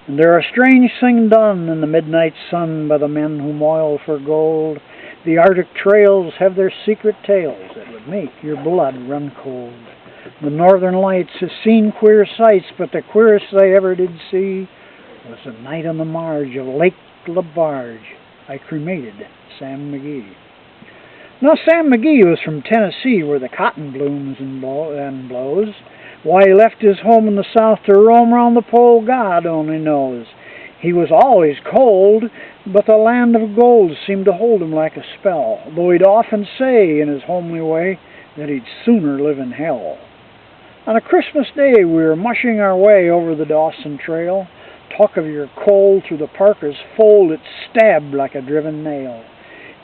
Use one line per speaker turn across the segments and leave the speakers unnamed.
And there are strange things done in the midnight sun by the men who moil for gold. The Arctic trails have their secret tales that would make your blood run cold. The northern lights have seen queer sights, but the queerest they ever did see was the night on the marge of Lake Lebarge. I cremated Sam McGee. Now, Sam McGee was from Tennessee, where the cotton blooms and blows. Why he left his home in the south to roam round the pole, God only knows. He was always cold, but the land of gold seemed to hold him like a spell, though he'd often say, in his homely way, that he'd sooner live in hell. On a Christmas day, we were mushing our way over the Dawson trail. Talk of your cold through the parka's fold, it stabbed like a driven nail.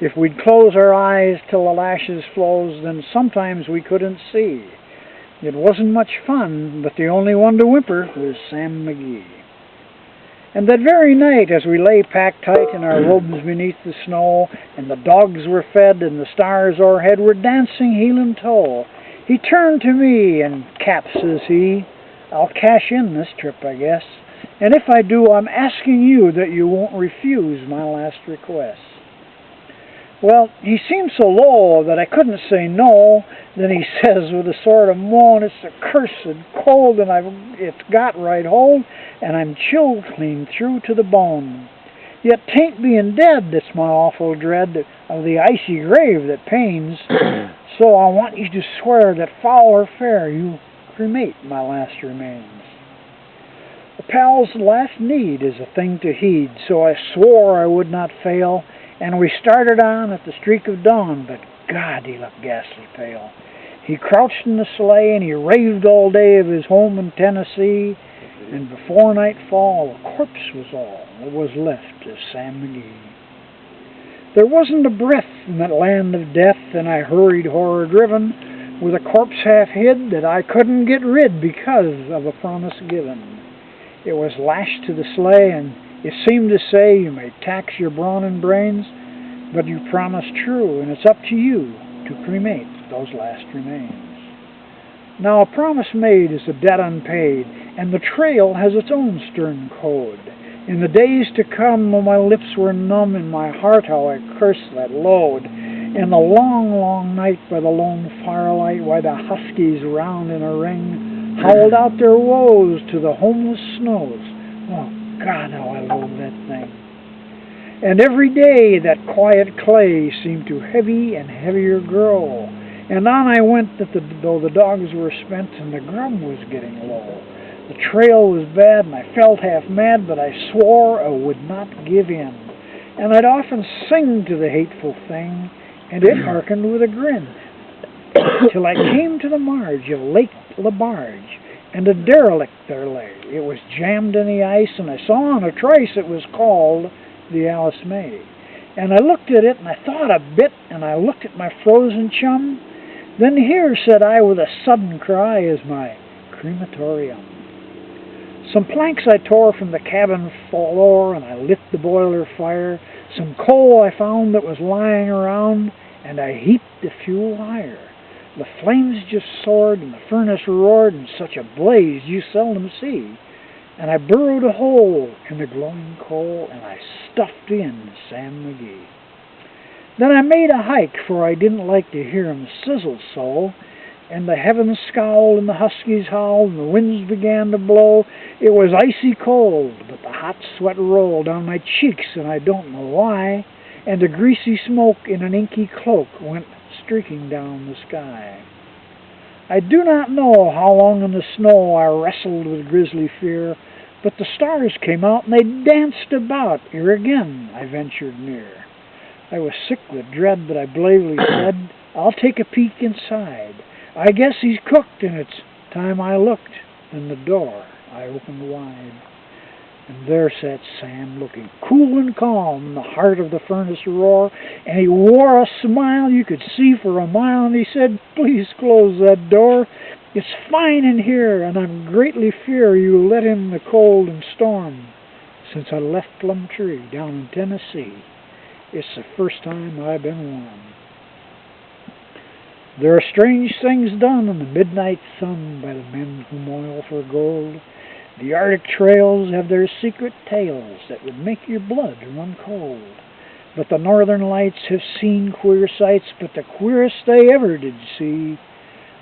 If we'd close our eyes till the lashes flows, then sometimes we couldn't see. It wasn't much fun, but the only one to whimper was Sam McGee. And that very night, as we lay packed tight in our robes beneath the snow, and the dogs were fed and the stars o'erhead were dancing heel and toe, he turned to me and, "Cap," says he, "I'll cash in this trip, I guess. And if I do, I'm asking you that you won't refuse my last request." Well, he seemed so low that I couldn't say no. Then he says with a sort of moan, "It's a cursed cold, and it's got right hold, and I'm chilled clean through to the bone. Yet 'tain't being dead that's my awful dread of the icy grave that pains. So I want you to swear that foul or fair you cremate my last remains." A pal's last need is a thing to heed, so I swore I would not fail, and we started on at the streak of dawn, but God, he looked ghastly pale. He crouched in the sleigh, and he raved all day of his home in Tennessee, and before nightfall a corpse was all that was left of Sam McGee. There wasn't a breath in that land of death, and I hurried horror-driven, with a corpse half hid that I couldn't get rid because of a promise given. It was lashed to the sleigh, and it seemed to say, "You may tax your brawn and brains, but you promised true, and it's up to you to cremate those last remains." Now, a promise made is a debt unpaid, and the trail has its own stern code. In the days to come, though my lips were numb, in my heart how I cursed that load. In the long, long night by the lone firelight, why the huskies round in a ring howled out their woes to the homeless snows. Oh, God, how I loathe that thing. And every day that quiet clay seemed to heavy and heavier grow. And on I went, though the dogs were spent and the grub was getting low. The trail was bad and I felt half mad, but I swore I would not give in. And I'd often sing to the hateful thing, and it hearkened with a grin, till I came to the marge of Lake Lebarge, and a derelict there lay. It was jammed in the ice, and I saw in a trace it was called the Alice May. And I looked at it, and I thought a bit, and I looked at my frozen chum. "Then here," said I with a sudden cry, "is my crematorium." Some planks I tore from the cabin floor, and I lit the boiler fire. Some coal I found that was lying around, and I heaped the fuel higher. The flames just soared, and the furnace roared in such a blaze you seldom see. And I burrowed a hole in the glowing coal, and I stuffed in Sam McGee. Then I made a hike, for I didn't like to hear him sizzle so. And the heavens scowled, and the huskies howled, and the winds began to blow. It was icy cold, but the hot sweat rolled down my cheeks, and I don't know why. And a greasy smoke in an inky cloak went streaking down the sky. I do not know how long in the snow I wrestled with grisly fear, but the stars came out, and they danced about ere again I ventured near. I was sick with dread, but I bravely said, "I'll take a peek inside. I guess he's cooked, and it's time I looked." Then the door I opened wide, and there sat Sam, looking cool and calm in the heart of the furnace roar, and he wore a smile you could see for a mile, and he said, "Please close that door. It's fine in here, and I'm greatly fear you let in the cold and storm. Since I left Plum Tree down in Tennessee, it's the first time I've been warm." There are strange things done in the midnight sun by the men who moil for gold. The Arctic trails have their secret tales that would make your blood run cold. But the northern lights have seen queer sights, but the queerest they ever did see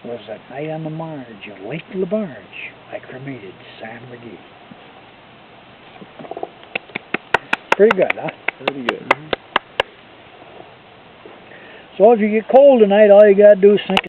was that night on the marge of Lake Lebarge I cremated Sam McGee. Pretty good, huh?
Pretty good.
So if you get cold tonight, all you gotta do is think